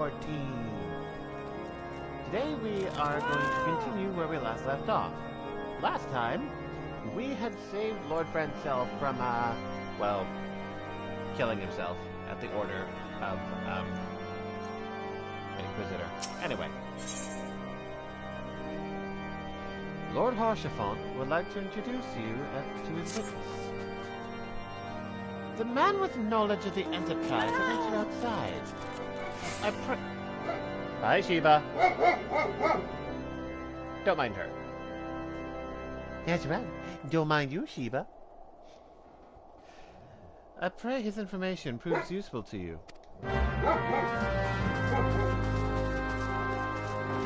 14. Today we are going to continue where we last left off. Last time, we had saved Lord Francel from, well, killing himself at the order of, an Inquisitor. Anyway. Lord Harshaphon would like to introduce you to his witness. The man with knowledge of the Enterprise awaits you outside. Hi, Sheba. Don't mind her. That's right. Don't mind you, Sheba. I pray his information proves useful to you. It's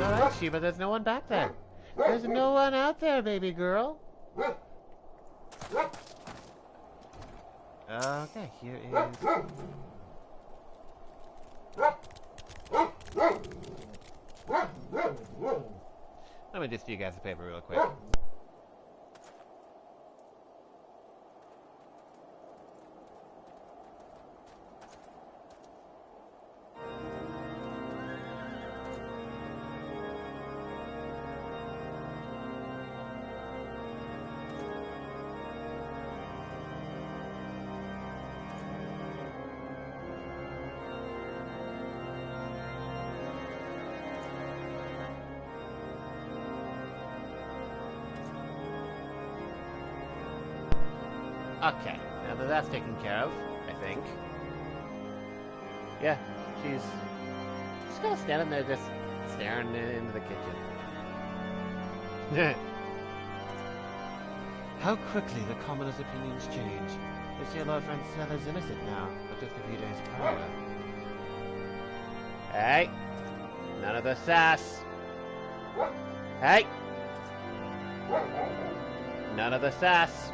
alright, Sheba. There's no one back there. There's no one out there, baby girl. Okay, here is... Let me just do you guys a favor real quick. Okay, now that that's taken care of, I think. Yeah, she's kind of standing there just staring into the kitchen. How quickly the commoners' opinions change. They say Lord Francel is innocent now, but just a few days prior. Hey! None of the sass! Hey! None of the sass!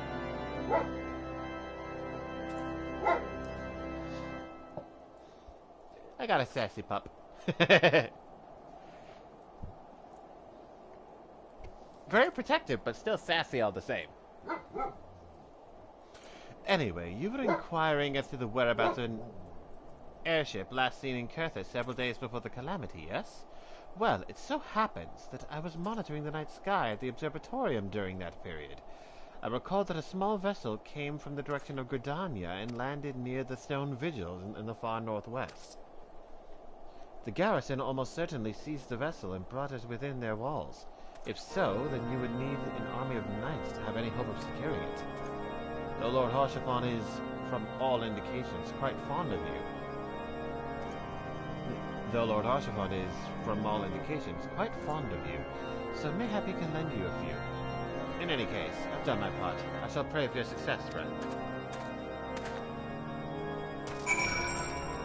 I got a sassy pup. Very protective, but still sassy all the same. Anyway, you were inquiring as to the whereabouts of an airship last seen in Kertha several days before the calamity, yes? Well, it so happens that I was monitoring the night sky at the observatorium during that period. I recall that a small vessel came from the direction of Gridania and landed near the stone vigils in the far northwest. The garrison almost certainly seized the vessel and brought it within their walls. If so, then you would need an army of knights to have any hope of securing it. Though Lord Harshaphon is, from all indications, quite fond of you. So mayhap he can lend you a few. In any case, I've done my part. I shall pray for your success, friend.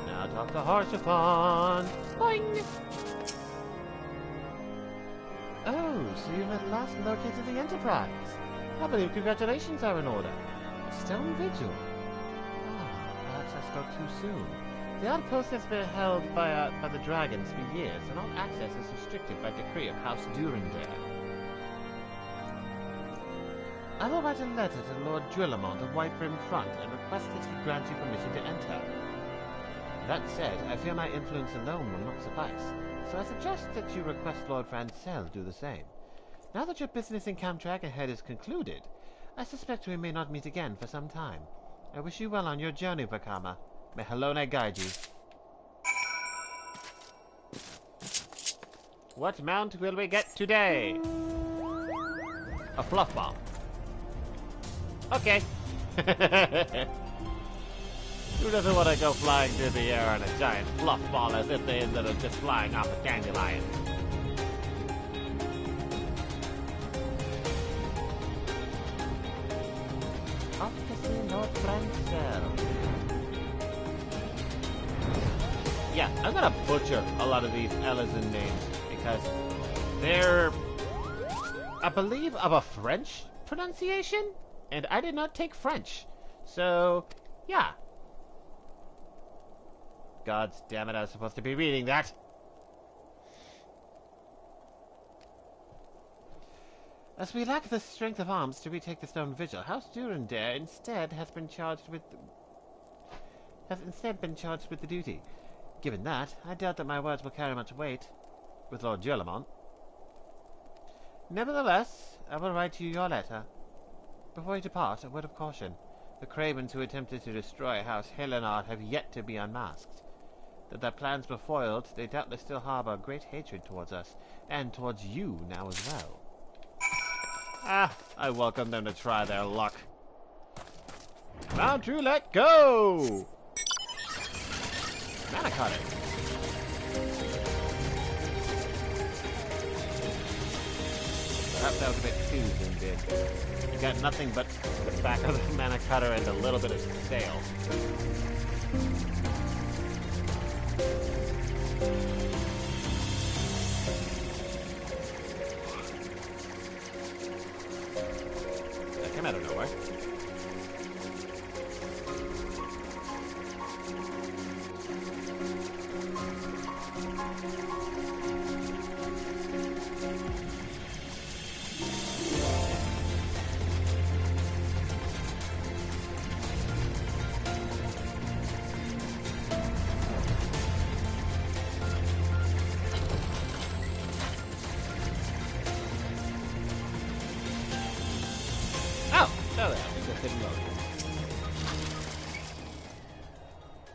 Now talk to Harshaphon. Boing! Oh, so you've at last located the Enterprise. I believe congratulations are in order. A stone vigil. Ah, perhaps I spoke too soon. The outpost has been held by the dragons for years, and all access is restricted by decree of House Durandare. I will write a letter to Lord Drillamont of Whitebrim Front and request that he grant you permission to enter. That said, I fear my influence alone will not suffice, so I suggest that you request Lord Francel do the same. Now that your business in Camp Dragonhead is concluded, I suspect we may not meet again for some time. I wish you well on your journey, Vakama. May Helone guide you. What mount will we get today? A fluff ball. Okay. Who doesn't want to go flying through the air on a giant fluff ball as if they ended up just flying off a dandelion? Off to see Lord Francel. Yeah, I'm gonna butcher a lot of these Elizan names because they're, I believe, of a French pronunciation, and I did not take French. So, yeah. God damn it, I was supposed to be reading that. As we lack the strength of arms to retake the stone vigil, House Durandare instead has been charged with the duty. Given that, I doubt that my words will carry much weight with Lord Gillamont. Nevertheless, I will write you your letter. Before you depart, a word of caution. The cravens who attempted to destroy House Helenard have yet to be unmasked. That their plans were foiled, they doubtless still harbor great hatred towards us, and towards you now as well. Ah, I welcome them to try their luck. Round 2, let go! Man, I caught it. Perhaps that was a bit too zoomed in. You got nothing but the back of the mana cutter and a little bit of sail. That came out of nowhere.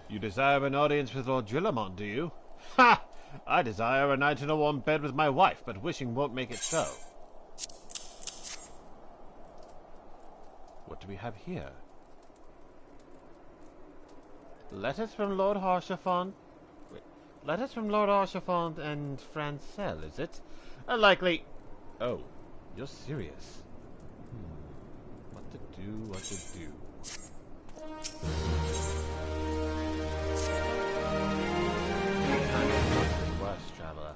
You desire an audience with Lord Gillamont, do you? Ha! I desire a night in a warm bed with my wife, but wishing won't make it so. What do we have here? Letters from Lord Harshaphant. Letters from Lord Harshaphant and Francel, is it? A likely... Oh, you're serious. What to do, what to do. Worse, traveler.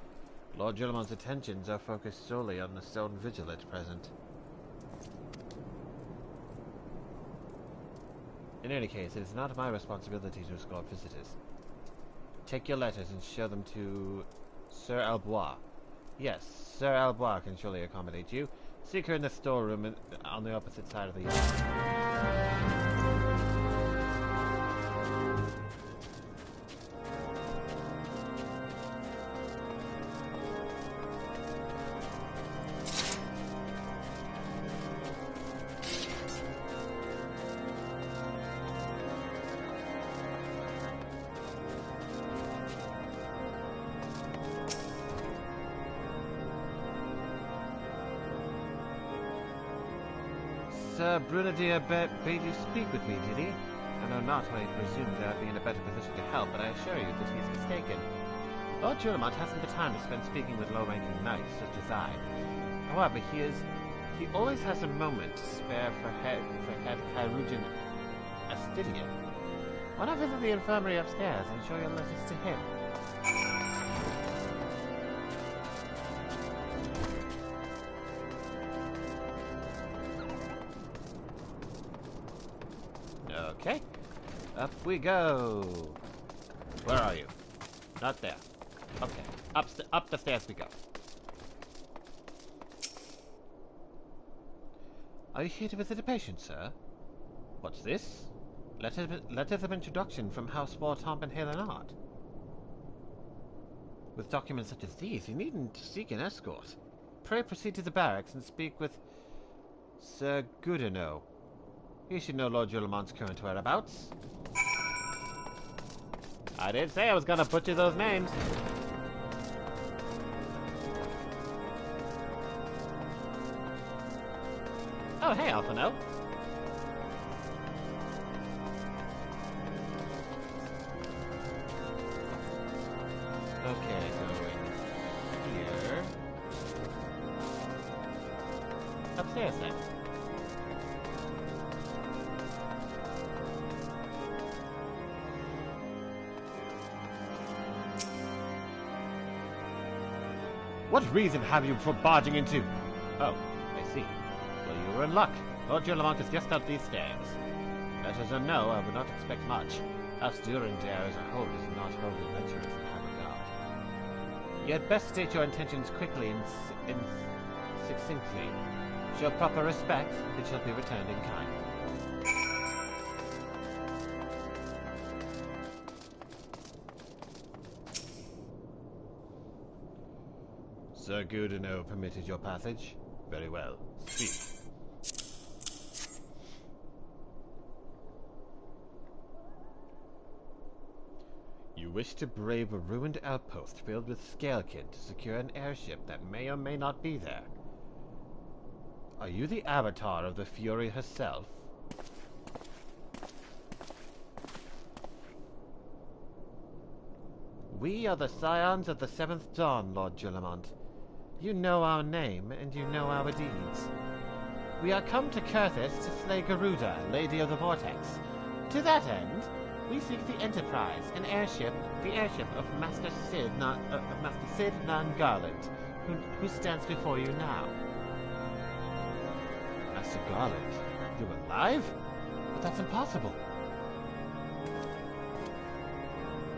Lord Gillamont's attentions are focused solely on the stone vigil at present. In any case, it is not my responsibility to escort visitors. Take your letters and show them to Sir Albois. Yes, Sir Albois can surely accommodate you. Seek her in the storeroom on the opposite side of the yard. Sir Brunadier bade you speak with me, did he? I know not why he presumed that I'd be in a better position to help, but I assure you that he is mistaken. Lord Gillamont hasn't the time to spend speaking with low-ranking knights such as I. However, he always has a moment to spare for head Chirurgeon Astidian. Why not visit the infirmary upstairs and show your letters to him? Okay, up we go. Where are you? Not there. Okay, up the stairs we go. Are you here to visit a patient, sir? What's this? Letters of introduction from House Wartomp and Helenard. With documents such as these, you needn't seek an escort. Pray proceed to the barracks and speak with Sir Goodenough. You should know Lord Gillamont's current whereabouts. I did say I was gonna butcher those names. Oh, hey, Alphino. Okay, going here. Upstairs then. What reason have you for barging into... Oh, I see. Well, you were in luck. Lord Gillamont is just up these stairs. Letters or no, I would not expect much. House Durandare as a whole is not wholly adventurous in that regard. You had best state your intentions quickly and succinctly. Show proper respect, it shall be returned in kind. Sir Gudino permitted your passage? Very well. Speak. You wish to brave a ruined outpost filled with scalekin to secure an airship that may or may not be there. Are you the avatar of the Fury herself? We are the scions of the Seventh Dawn, Lord Julamont. You know our name, and you know our deeds. We are come to Kurthis to slay Garuda, Lady of the Vortex. To that end, we seek the Enterprise, the airship of Master Sid Nan Garland, who stands before you now. Master Garland? You're alive? But that's impossible.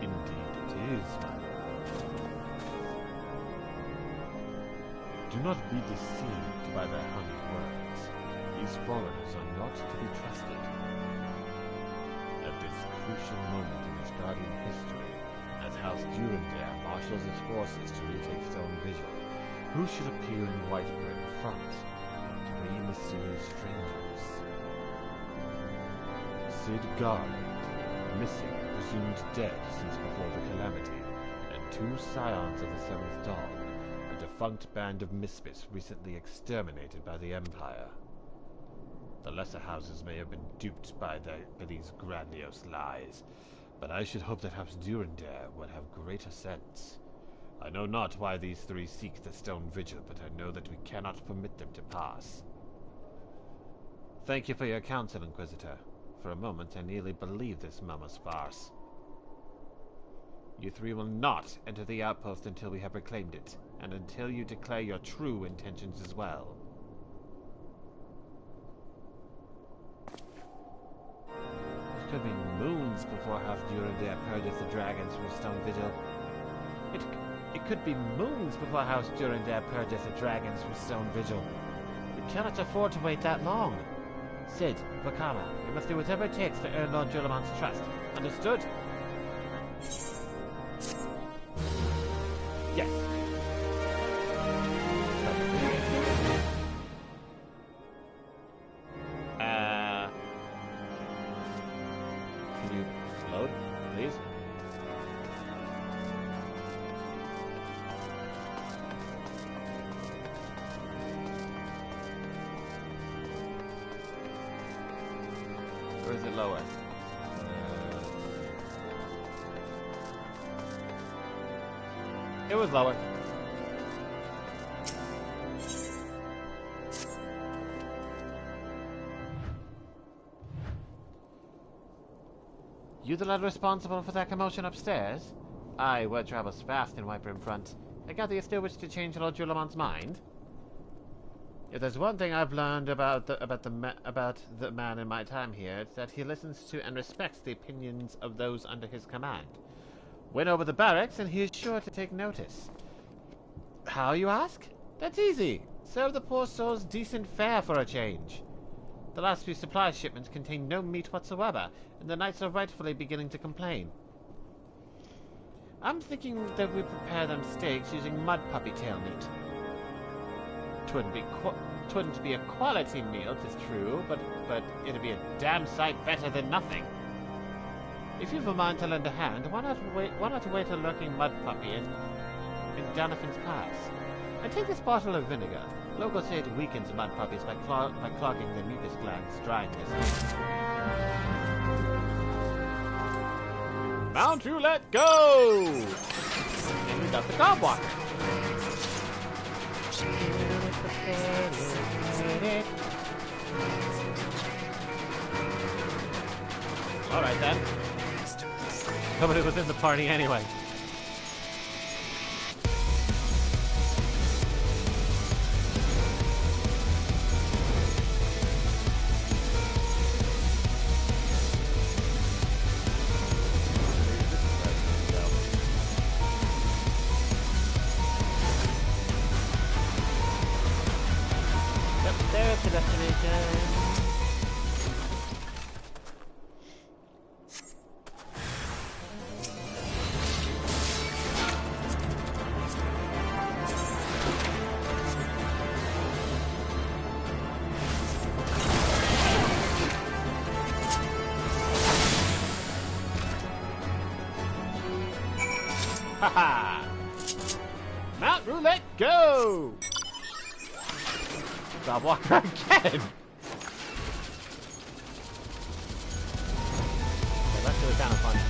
Indeed it is, my lord. Do not be deceived by their honeyed words. These foreigners are not to be trusted. At this crucial moment in Asgardian history, as House Durandare marshals its forces to retake Stone Vigil, who should appear in Whitebrim front? Three mysterious strangers. Sid Garland, missing, presumed dead since before the Calamity, and two scions of the Seventh Dawn, a defunct band of misfits recently exterminated by the Empire. The lesser houses may have been duped by these grandiose lies, but I should hope that House Durandare would have greater sense. I know not why these three seek the Stone Vigil, but I know that we cannot permit them to pass. Thank you for your counsel, Inquisitor. For a moment, I nearly believed this mummer's farce. You three will not enter the outpost until we have reclaimed it, and until you declare your true intentions as well. It could be moons before House Durandare purges the dragons from Stone Vigil. It could be moons before House Durandare purges the dragons from Stone Vigil. We cannot afford to wait that long. Sid, Vakama, we must do whatever it takes to earn Lord Julamont's trust. Understood? Yes. Can you load, please? Or is it lower? It was lower. You the lad responsible for that commotion upstairs? Aye, word travels fast in Whitebrim front. I gather you still wish to change Lord Julamont's mind? If there's one thing I've learned about the man in my time here, it's that he listens to and respects the opinions of those under his command. Win over the barracks, and he is sure to take notice. How, you ask? That's easy. Serve the poor souls decent fare for a change. The last few supply shipments contain no meat whatsoever, and the knights are rightfully beginning to complain. I'm thinking that we prepare them steaks using mud puppy tail meat. Twouldn't be a quality meal, 'tis true, but it'd be a damn sight better than nothing. If you've a mind to lend a hand, why not wait a lurking mud puppy in Doniphan's Pass? And take this bottle of vinegar. Locals say it weakens mud puppies by clogging their mucus glands, drying their skin. Bound to let go! And we got the cob walker. Alright then. Nobody was in the party anyway. Yep, there's the destination. Mount roulette, go! Stop walking around again! Okay, that's really kind of funny.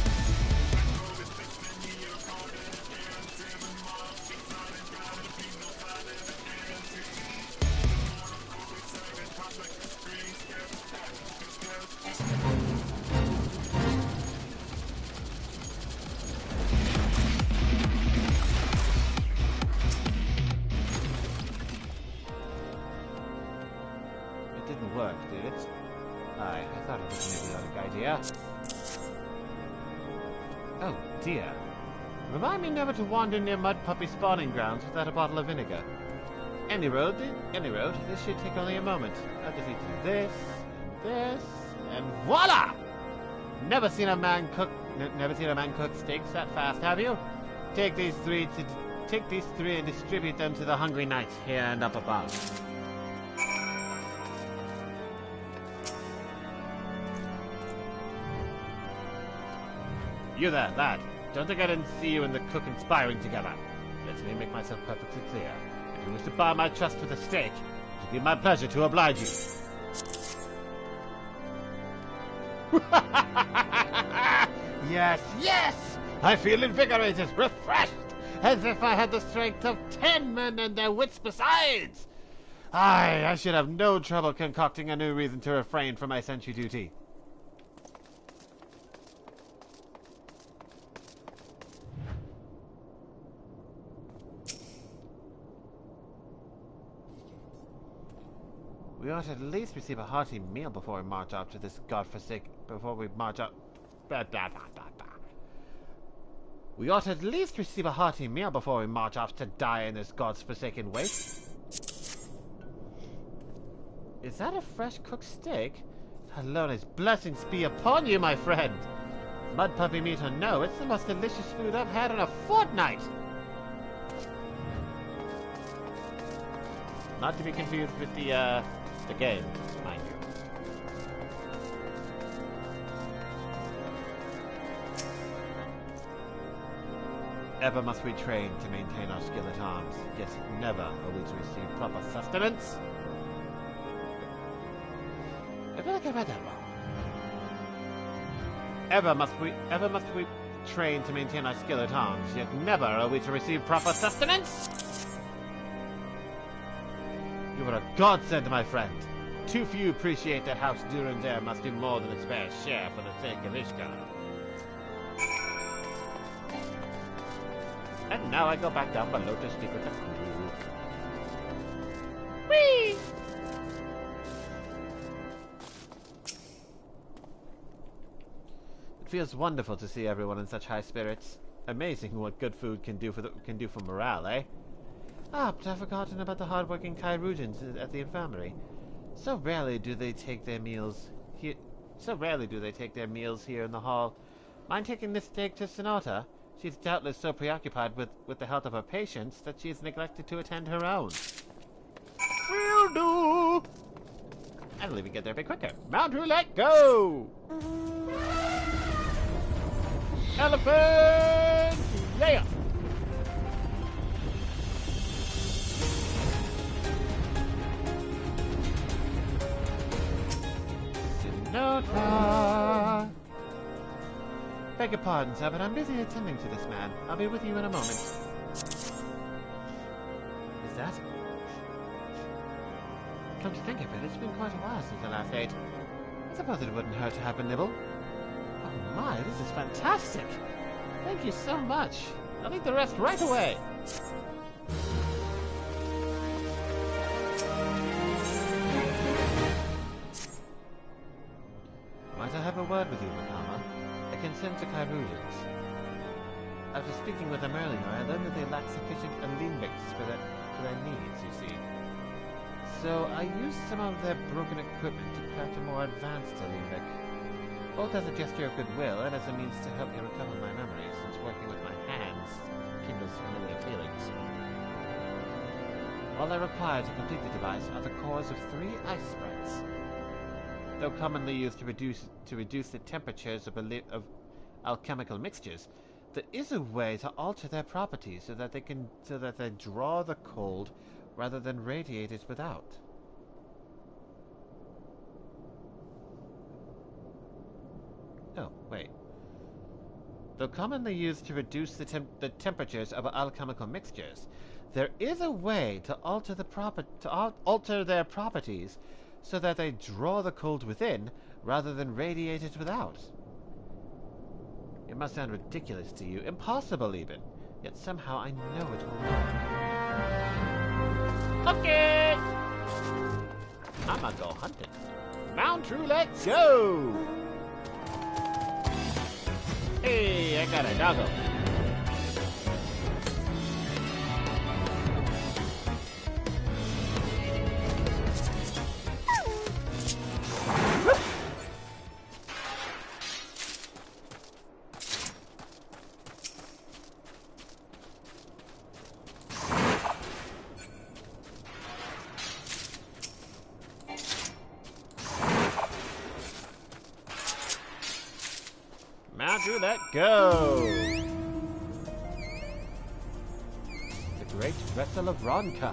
Work, did it? I thought it was an idiotic idea. Oh dear. Remind me never to wander near mud puppy spawning grounds without a bottle of vinegar. Any road, this should take only a moment. I'll just need to do this, and voila! Never seen a man cook steaks that fast, have you? Take these three and distribute them to the hungry knights here and up above. You there, lad. Don't think I didn't see you and the cook conspiring together. Let me make myself perfectly clear. If you wish to buy my trust with a steak, it will be my pleasure to oblige you. Yes, yes! I feel invigorated, refreshed, as if I had the strength of 10 men and their wits besides. Aye, I should have no trouble concocting a new reason to refrain from my sentry duty. We ought to at least receive a hearty meal before we march off to this We ought to at least receive a hearty meal before we march off to die in this god's-forsaken waste. Is that a fresh cooked steak? Alone's blessings be upon you, my friend. Mud puppy meat or no, it's the most delicious food I've had in a fortnight. Not to be confused with the game, mind you. Ever must we train to maintain our skill at arms, yet never are we to receive proper sustenance. I feel like I read that wrong. Ever must we train to maintain our skill at arms, yet never are we to receive proper sustenance? You are a godsend, my friend. Too few appreciate that House Eorzea must do more than its fair share for the sake of Ishgard. And now I go back down below to speak with the crew. Whee! It feels wonderful to see everyone in such high spirits. Amazing what good food can do for morale, eh? Ah, but I've forgotten about the hard-working Kairugians at the infirmary. So rarely do they take their meals here. Here in the hall. Mind taking this steak to Sonata? She's doubtless so preoccupied with the health of her patients that she has neglected to attend her own. Will do. I'll even get there a bit quicker. Mount roulette, go! Elephant, yeah! Sonata! Beg your pardon, sir, but I'm busy attending to this man. I'll be with you in a moment. Is that? Come to think of it, it's been quite a while since I last ate. I suppose it wouldn't hurt to have a nibble. Oh my, this is fantastic! Thank you so much. I'll eat the rest right away. Might I have a word with you, Vakama? I can sense the Kairugians. After speaking with them earlier, I learned that they lack sufficient alembics for their needs, you see. So I used some of their broken equipment to craft a more advanced alembic. Both as a gesture of goodwill and as a means to help me recover my memories, since working with my hands kindles familiar feelings. All I require to complete the device are the cores of 3 ice sprites. Though commonly used to reduce the temperatures of alchemical mixtures, There is a way to alter their properties so that they draw the cold rather than radiate it without. Oh, wait. Though commonly used to reduce the temperatures of alchemical mixtures, there is a way to alter their properties so that they draw the cold within rather than radiate it without. It must sound ridiculous to you, impossible even, yet somehow I know it will work. Okay! I'ma go hunting. Mount Roulette, go! Hey, I got a doggo. Mount Roulette, go! The Great Wrestle of Ronka.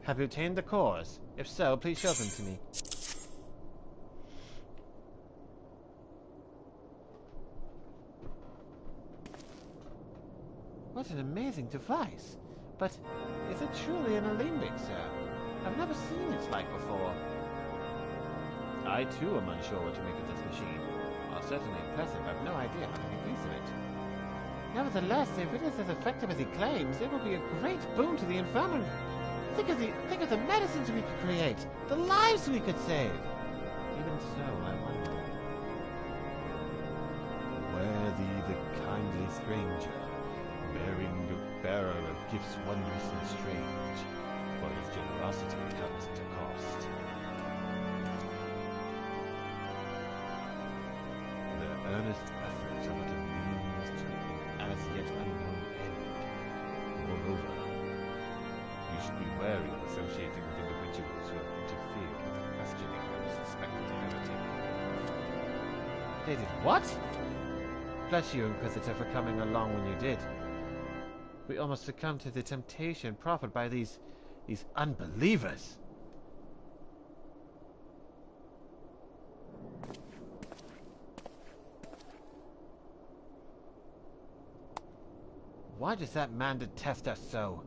Have you obtained the cores? If so, please show them to me. What an amazing device! But is it truly an alembic, sir? I've never seen its like before. I too am unsure what to make of this machine. While certainly impressive, I've no idea how to make use of it. Nevertheless, if it is as effective as he claims, it will be a great boon to the infirmary. Think of the medicines we could create, the lives we could save. Even so, I wonder. Where thee the kindly stranger, bearing the bearer of gifts wondrous and strange, for his generosity comes at a cost. Their earnest efforts are but a means to an as yet unknown end. Moreover, you should be wary of associating with individuals who have interfered with the questioning of a suspected heretic. They did what? Bless you, Inquisitor, for coming along when you did. We almost succumbed to the temptation proffered by these unbelievers. Why does that man detest us so?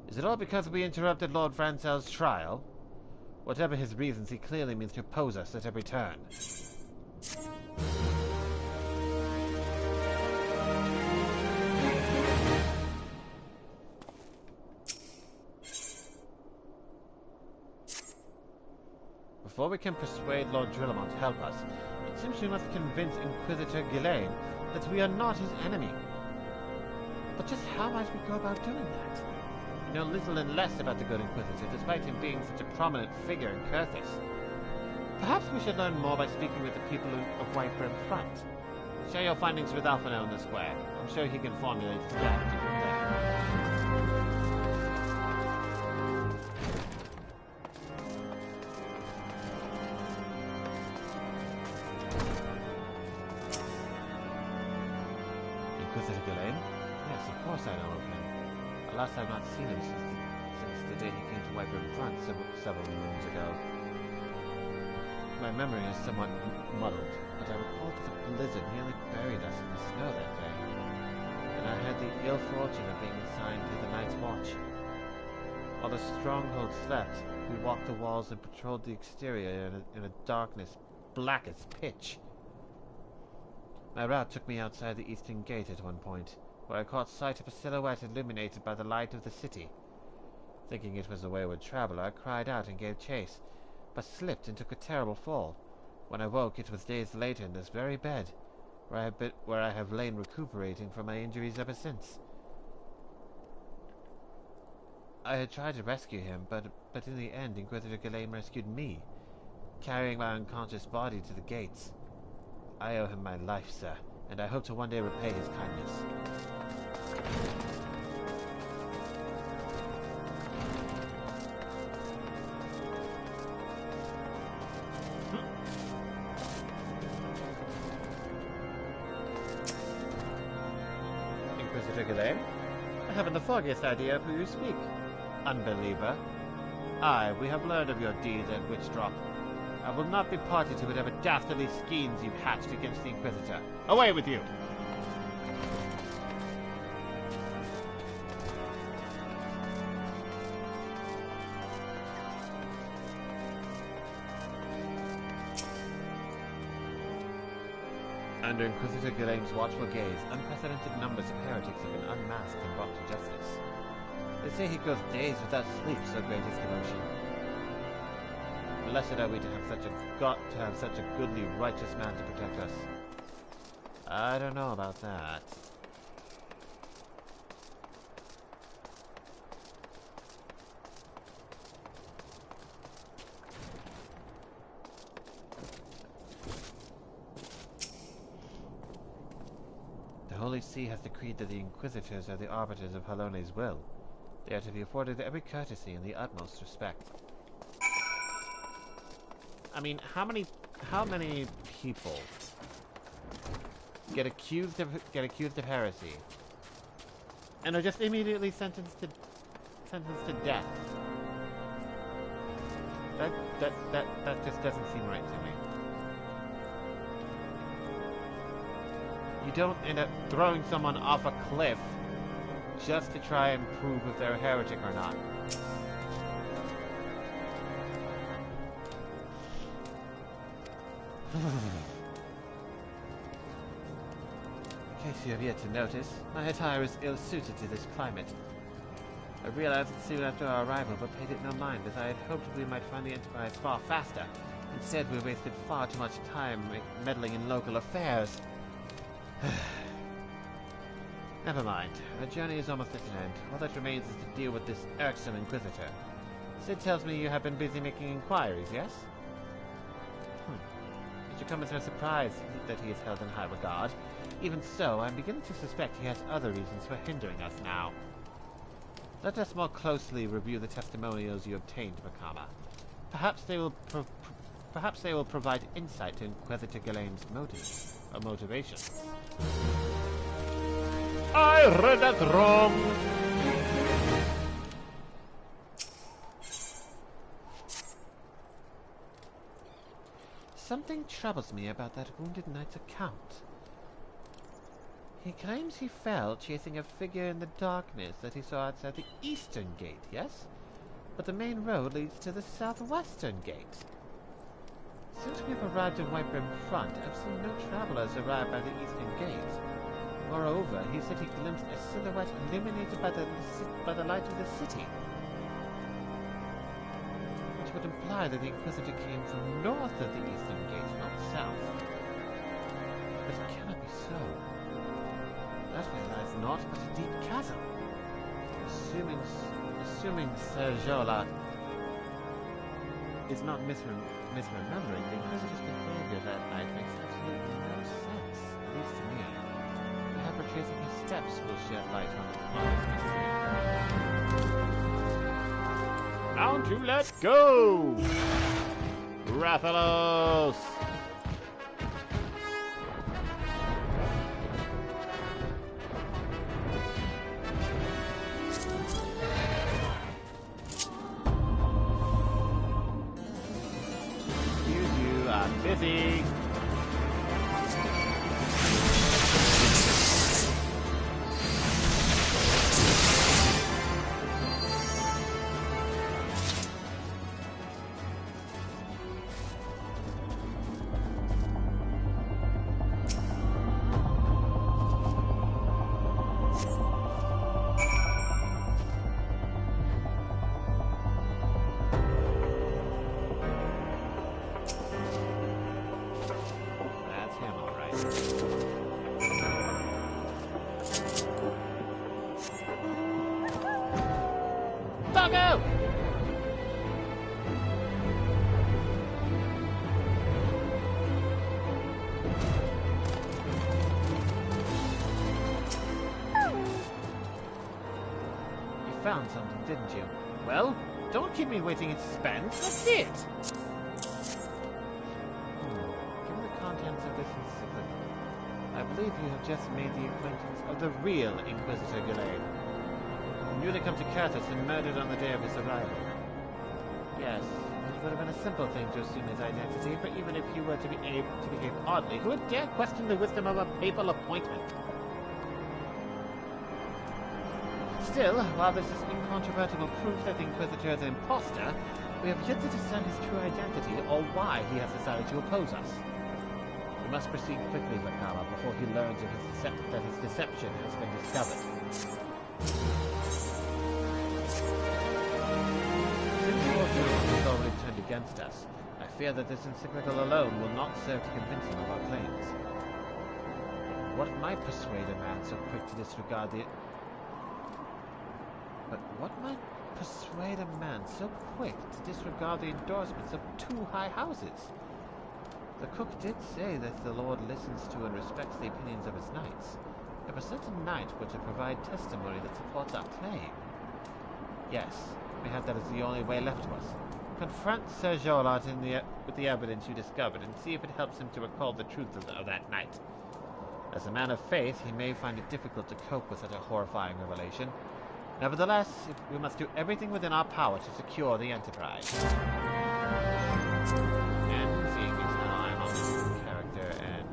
Is it all because we interrupted Lord Francel's trial? Whatever his reasons, he clearly means to oppose us at every turn. Before we can persuade Lord Drillamont to help us, it seems we must convince Inquisitor Ghislaine that we are not his enemy. But just how might we go about doing that? We know little and less about the good Inquisitor, despite him being such a prominent figure in Curthis. Perhaps we should learn more by speaking with the people of Whitebrim Front. Share your findings with Alphino in the square. I'm sure he can formulate a strategy from there. Inquisitor Ghislaine? Yes, of course I know of him. Alas, I've not seen him since the day he came to Whitebrim Front several moons ago. My memory is somewhat muddled, but I recall that the blizzard nearly buried us in the snow that day, and I had the ill fortune of being assigned to the night's watch. While the stronghold slept, we walked the walls and patrolled the exterior in a darkness black as pitch. My route took me outside the eastern gate at one point, where I caught sight of a silhouette illuminated by the light of the city. Thinking it was a wayward traveler, I cried out and gave chase, but slipped and took a terrible fall. When I woke, it was days later in this very bed, where I have lain recuperating from my injuries ever since. I had tried to rescue him, but in the end Inquisitor Ghislaine rescued me, carrying my unconscious body to the gates. I owe him my life, sir, and I hope to one day repay his kindness. Inquisitor Ghislaine? I haven't the foggiest idea of who you speak. Unbeliever. Aye, we have learned of your deeds at Witchdrop. I will not be party to whatever dastardly schemes you've hatched against the Inquisitor. Away with you! Under Inquisitor Ghislaine's watchful gaze, unprecedented numbers of heretics have been unmasked and brought to justice. They say he goes days without sleep, so great is devotion. Blessed are we to have such a goodly, righteous man to protect us. I don't know about that. The Holy See has decreed that the Inquisitors are the arbiters of Halone's will. They are to be afforded every courtesy and the utmost respect. I mean, how many people get accused of heresy and are just immediately sentenced to death? That just doesn't seem right to me. You don't end up throwing someone off a cliff just to try and prove if they're a heretic or not. In case you have yet to notice, my attire is ill-suited to this climate. I realized it soon after our arrival, but paid it no mind, as I had hoped we might find the Enterprise far faster. Instead, we wasted far too much time meddling in local affairs. Never mind. Our journey is almost at an end. All that remains is to deal with this irksome Inquisitor. Sid tells me you have been busy making inquiries, yes? It should come as no surprise that he is held in high regard. Even so, I'm beginning to suspect he has other reasons for hindering us now. Let us more closely review the testimonials you obtained, Vakama. Perhaps they will provide insight to Inquisitor Ghislaine's motives or motivation. I read that wrong! Something troubles me about that wounded knight's account. He claims he fell chasing a figure in the darkness that he saw outside the eastern gate, yes? But the main road leads to the southwestern gate. Since we've arrived in Whitebrim Front, I've seen no travelers arrive by the eastern gate. Moreover, he said he glimpsed a silhouette illuminated by the light of the city, which would imply that the Inquisitor came from north of the eastern gate, not south. But it cannot be so. That way lies naught but a deep chasm. Assuming Sir Jola is not misremembering, the Inquisitor's behavior that night makes absolutely no sense, at least to me. Perhaps retracing his steps will shed light on this mystery. Down to let go! Rathalos! Busy. found something, didn't you? Well, don't keep me waiting in suspense. Let's see it! Given the contents of this encyclical, I believe you have just made the acquaintance of the real Inquisitor Gillane, who newly come to Carthus and murdered on the day of his arrival. Yes, it would have been a simple thing to assume his identity, for even if you were to behave oddly, who would dare question the wisdom of a papal appointment? Still, while this is incontrovertible proof that the Inquisitor is an impostor, we have yet to discern his true identity or why he has decided to oppose us. We must proceed quickly, Vakama, before he learns of that his deception has been discovered. Since your view has already turned against us, I fear that this encyclical alone will not serve to convince him of our claims. What might persuade a man so quick to disregard the... But what might persuade a man so quick to disregard the endorsements of 2 high houses? The cook did say that the Lord listens to and respects the opinions of his knights. If a certain knight were to provide testimony that supports our claim... Yes, we have that as the only way left to us. Confront Sir Jolard with the evidence you discovered and see if it helps him to recall the truth of that night. As a man of faith, he may find it difficult to cope with such a horrifying revelation. Nevertheless, we must do everything within our power to secure the Enterprise. And seeing as how I'm on this character and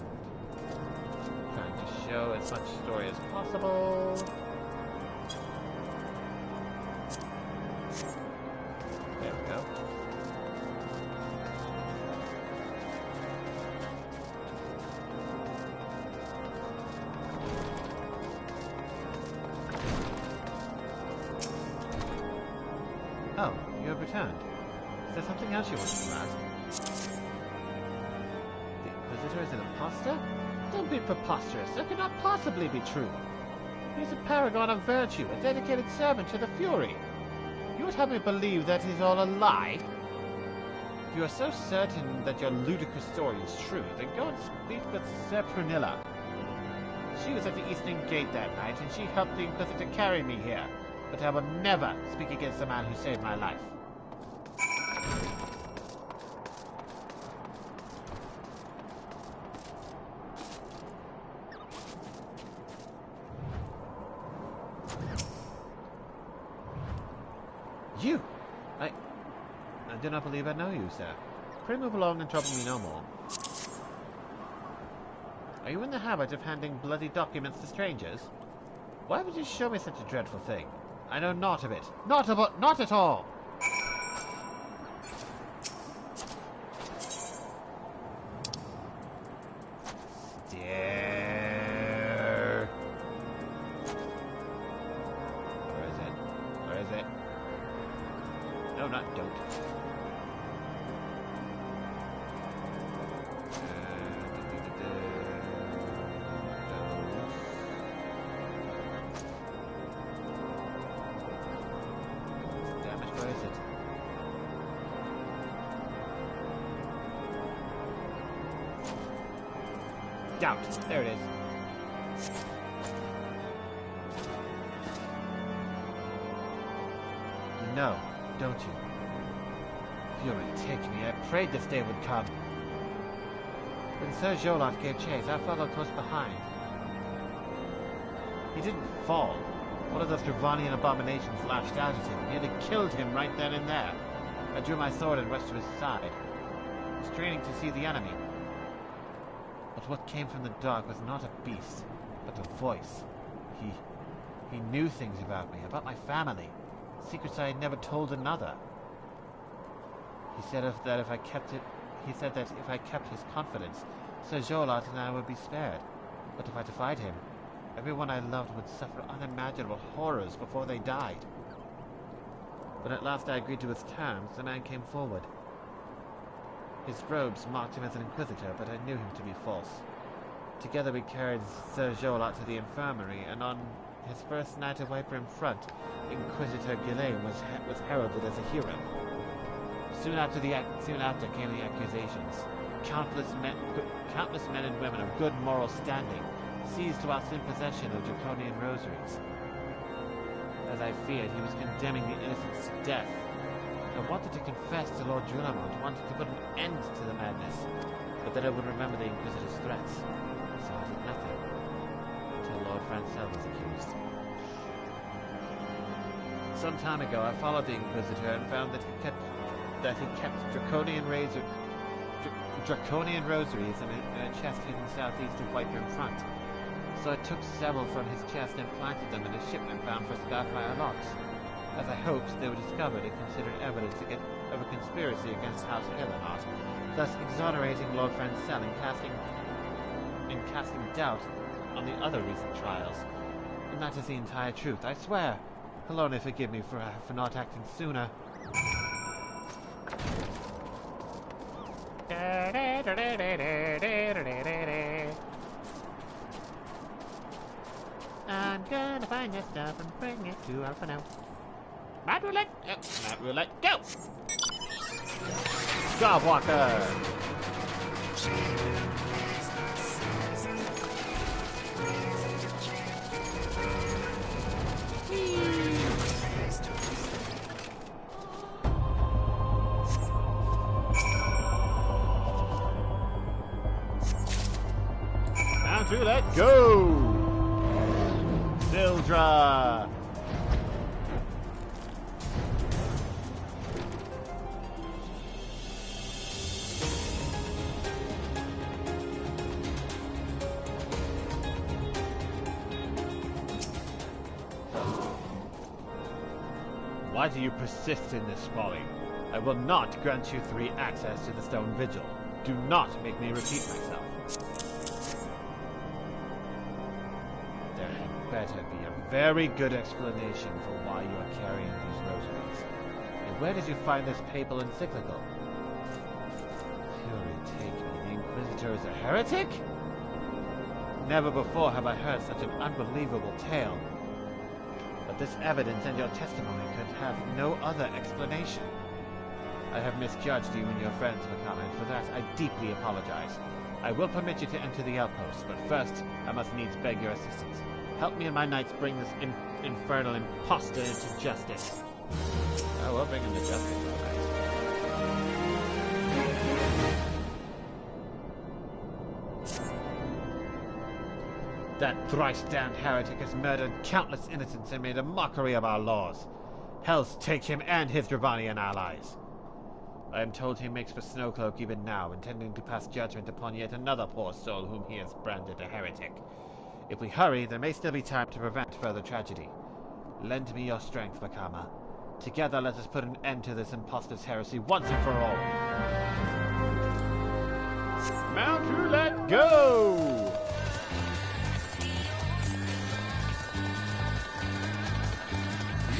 trying to show as much story as possible... There we go. Oh, you have returned. Is there something else you wanted to ask? The Inquisitor is an impostor? Don't be preposterous. That could not possibly be true. He is a paragon of virtue, a dedicated servant to the Fury. You would have me believe that is all a lie? If you are so certain that your ludicrous story is true, then go and speak with Sir Prunilla. She was at the Eastern Gate that night, and she helped the Inquisitor carry me here. But I will never speak against the man who saved my life. You! I do not believe I know you, sir. Pray move along and trouble me no more. Are you in the habit of handing bloody documents to strangers? Why would you show me such a dreadful thing? I know naught of it. Not at all! Stare. Where is it? Where is it? No, not don't. Doubt. There it is. No, don't you? Fury, take me. I prayed this day would come. When Sir Jolard gave chase, I followed close behind. He didn't fall. One of those Dravanian abominations lashed out at him, nearly killed him right then and there. I drew my sword and rushed to his side, straining to see the enemy. But what came from the dark was not a beast, but a voice. He knew things about me, about my family, secrets I had never told another. He said that if I kept his confidence, Sir Jolard and I would be spared. But if I defied him, everyone I loved would suffer unimaginable horrors before they died. When at last I agreed to his terms, the man came forward. His robes marked him as an Inquisitor, but I knew him to be false. Together we carried Sir Jolard to the infirmary, and on his first night of Viper in front, Inquisitor Gillane was heralded as a hero. Soon after came the accusations. Countless men and women of good moral standing seized whilst in possession of draconian rosaries. As as I feared, he was condemning the innocents to death. I wanted to confess to Lord Drulamont, wanted to put an end to the madness, but that I would remember the Inquisitor's threats. So I did nothing, until Lord Francel was accused. Some time ago, I followed the Inquisitor and found that he kept draconian rosaries in a chest hidden southeast of Whitebourne Front. So I took several from his chest and planted them in a shipment bound for Skyfire Locks. As I hoped, they were discovered and considered evidence of a conspiracy against House Hellenot, thus exonerating Lord Francel and casting doubt on the other recent trials. And that is the entire truth, I swear. He'll only forgive me for not acting sooner. I'm gonna find your stuff and bring it to Alpha now. Mad roulette! Mad roulette, go! Gobwalker! Mount roulette, go! Sildra! Why do you persist in this folly? I will not grant you 3 access to the Stone Vigil. Do not make me repeat myself. There had better be a very good explanation for why you are carrying these rosaries. And where did you find this papal encyclical? Fury take me, the Inquisitor is a heretic? Never before have I heard such an unbelievable tale. But this evidence and your testimony could have no other explanation. I have misjudged you and your friends, Vakama, and for that I deeply apologize. I will permit you to enter the outpost, but first I must needs beg your assistance. Help me and my knights bring this infernal impostor into justice. I will bring him to justice, all right. That thrice-damned heretic has murdered countless innocents and made a mockery of our laws. Hells take him and his Dravanian allies. I am told he makes for Snowcloak even now, intending to pass judgment upon yet another poor soul whom he has branded a heretic. If we hurry, there may still be time to prevent further tragedy. Lend me your strength, Vakama. Together let us put an end to this impostor's heresy once and for all. Mount Roulette, go!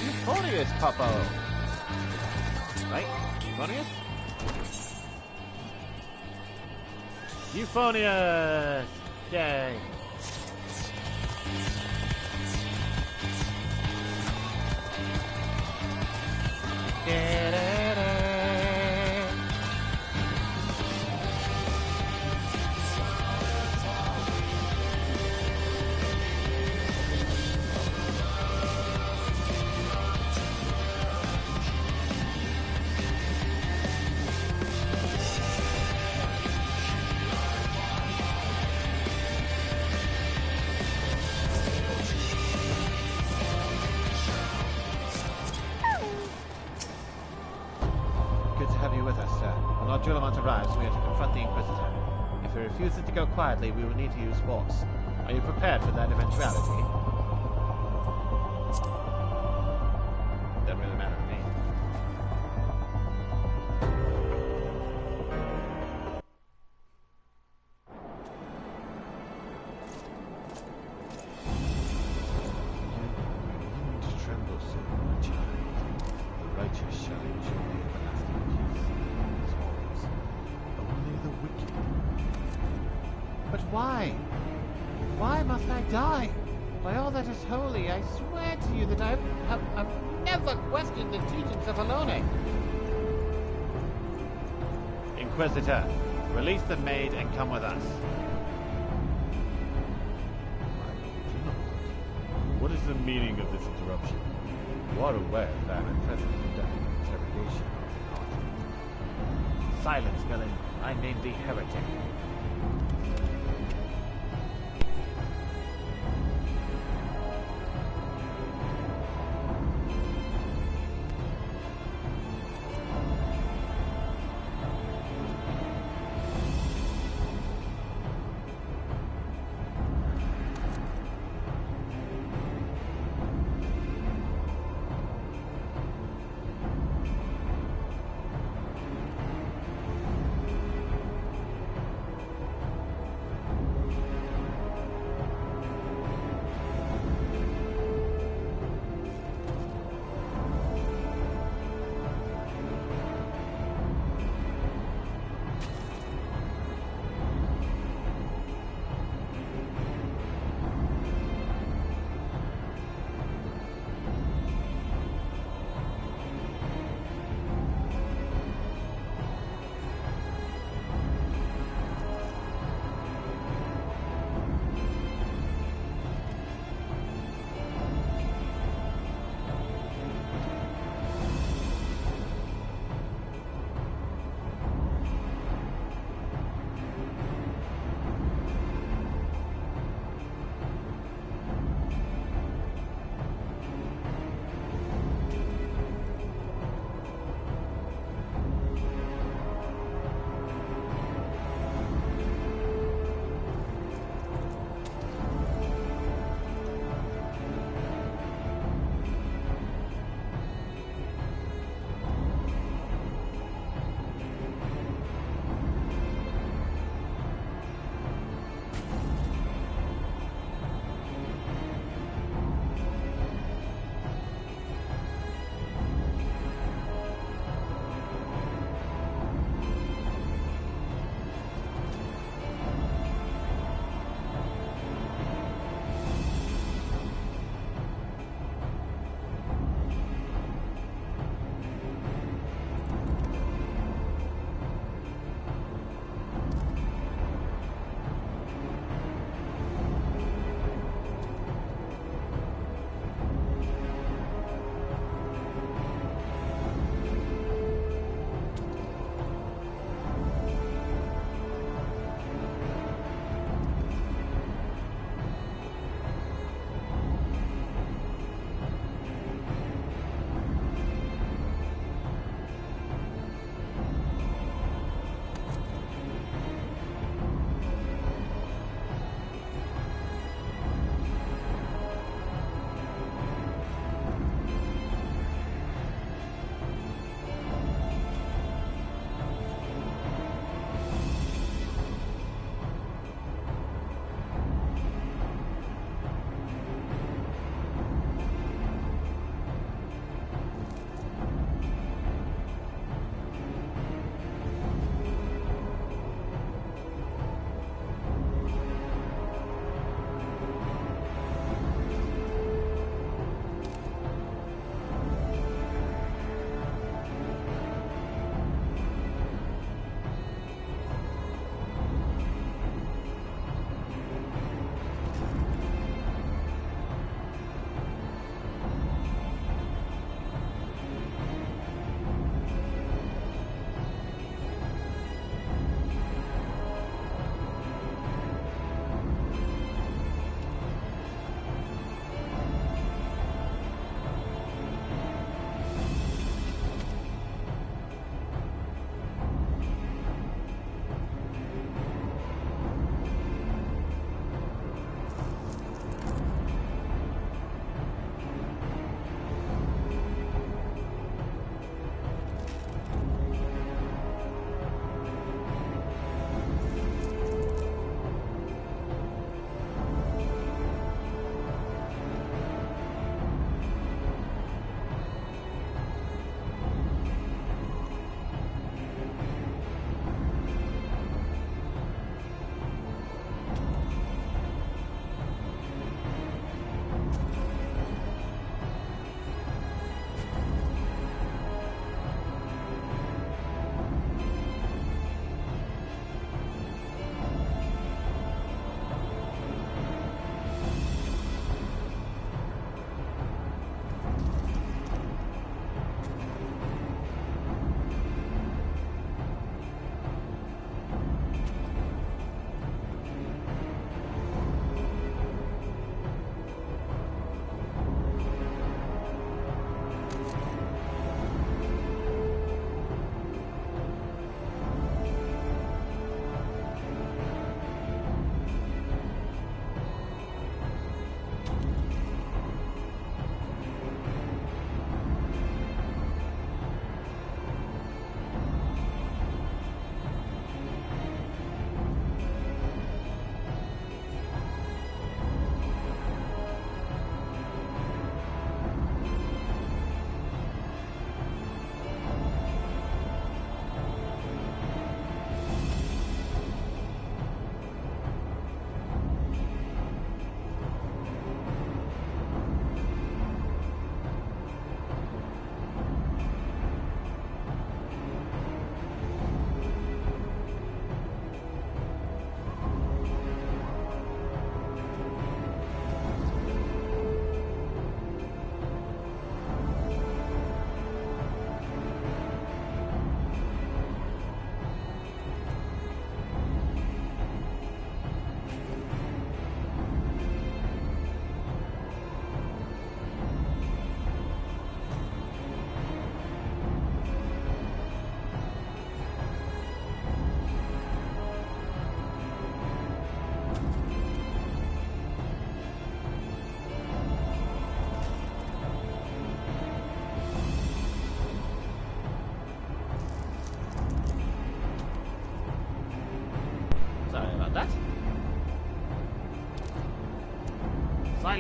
Euphonious, Popo! Right? Euphonious? Euphonious! Yay! Arrives, we are to confront the Inquisitor. If he refuses to go quietly, we will need to use force. Are you prepared for that eventuality? Doesn't really matter to me. You tremble so, my child. The righteous shall enjoy everlasting peace. Only the wicked. But why? Why must I die? By all that is holy, I swear to you that I've never questioned the teachings of Alone. Inquisitor, release the maid and come with us. What is the meaning of this interruption? are aware that I am present conducting an interrogation of the party. Silence, villain. I named thee heretic.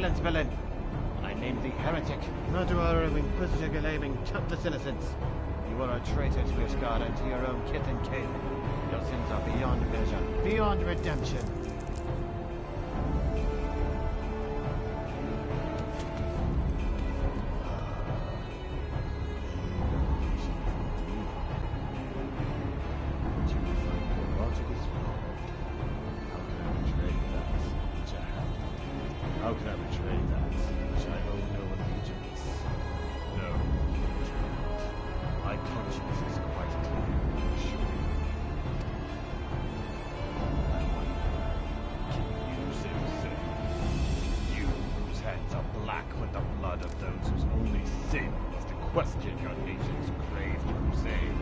Silence, villain! I named thee heretic, murderer of Inquisitor Galaming countless innocents. You are a traitor to his God and to your own kith and kin. Your sins are beyond measure, beyond redemption. How can I betray that which I owe no allegiance? No, my conscience is quite clear, sure. I wonder, can you so say? You whose hands are black with the blood of those whose only sin was to question your nation's craved crusade.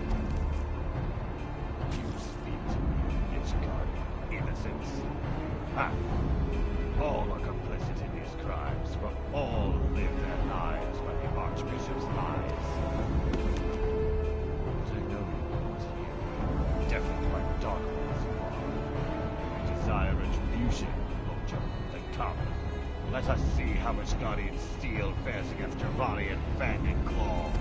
You speak to me of Ishgard innocence. Ha! All are complicit in these crimes, for all live their lives by the Archbishop's lies. But I know you want you, deafened by darkness you are. You desire retribution, Vulture. Then come. Let us see how Ishgardian steel fares against Javarian fang and claw.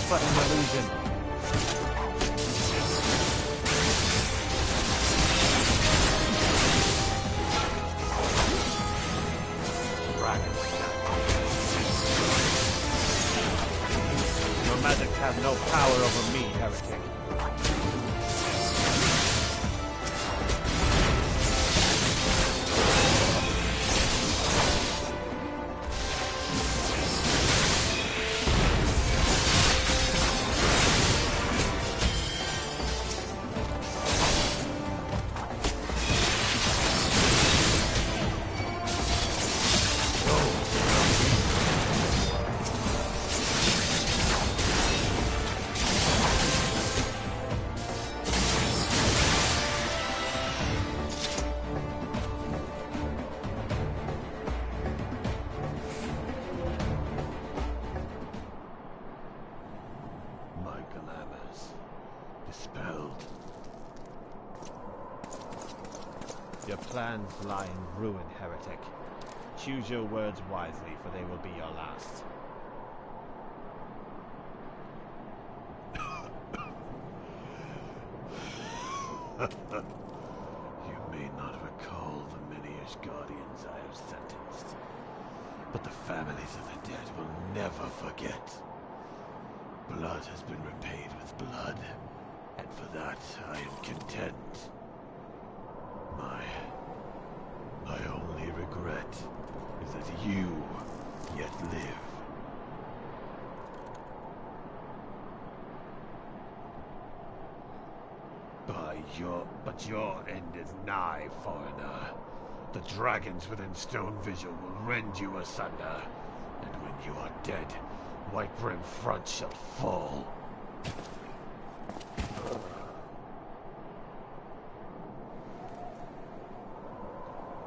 But an illusion. Your magic has no power over me, heretic. Your plans lie in ruin, heretic. Choose your words wisely, for they will be your last. You may not recall the many Ishgardians I have sentenced, but the families of the dead will never forget. Blood has been repaid with blood, and for that I am content. My only regret is that you yet live. But your end is nigh, foreigner. The dragons within Stone Vigil will rend you asunder, and when you are dead, White Brim Front shall fall.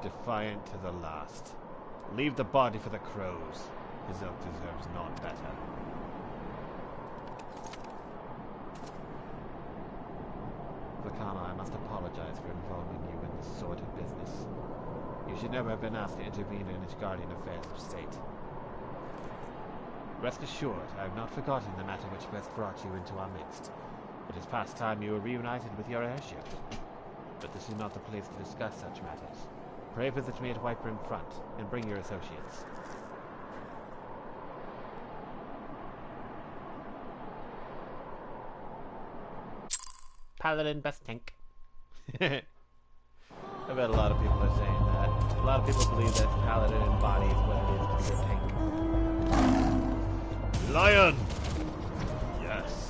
Defiant to the last. Leave the body for the crows. His ilk deserves none better. Vakama, I must apologize for involving you in this sordid business. You should never have been asked to intervene in Ishgardian affairs of state. Rest assured, I have not forgotten the matter which first brought you into our midst. It is past time you were reunited with your airship. But this is not the place to discuss such matters. Pray visit me at White Brim Front, and bring your associates. Paladin best tank. I bet a lot of people are saying that. A lot of people believe that Paladin embodies what it is to be a tank. Lion! Yes.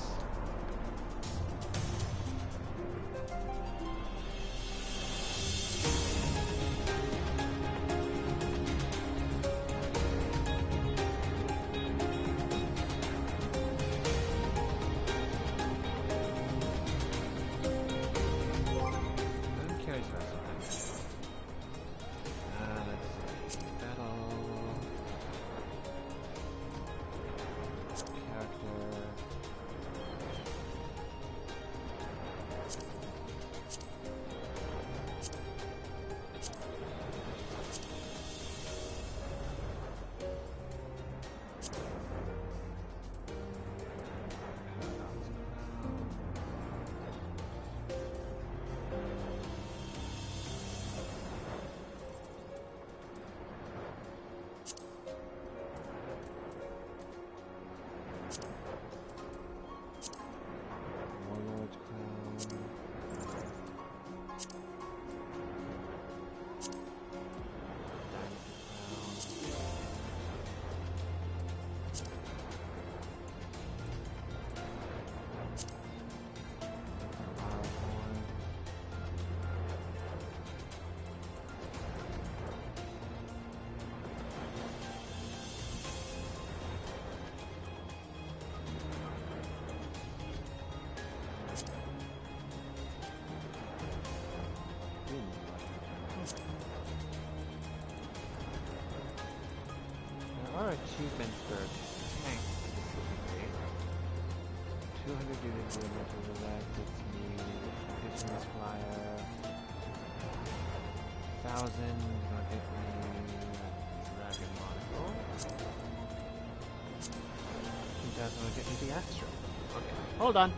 Achievements for tanks specifically. 200 units of metal elected speed, additional flyer, 1,000 don't hit me, dragon monocle. 2,000 will get me the extra. Okay, hold on.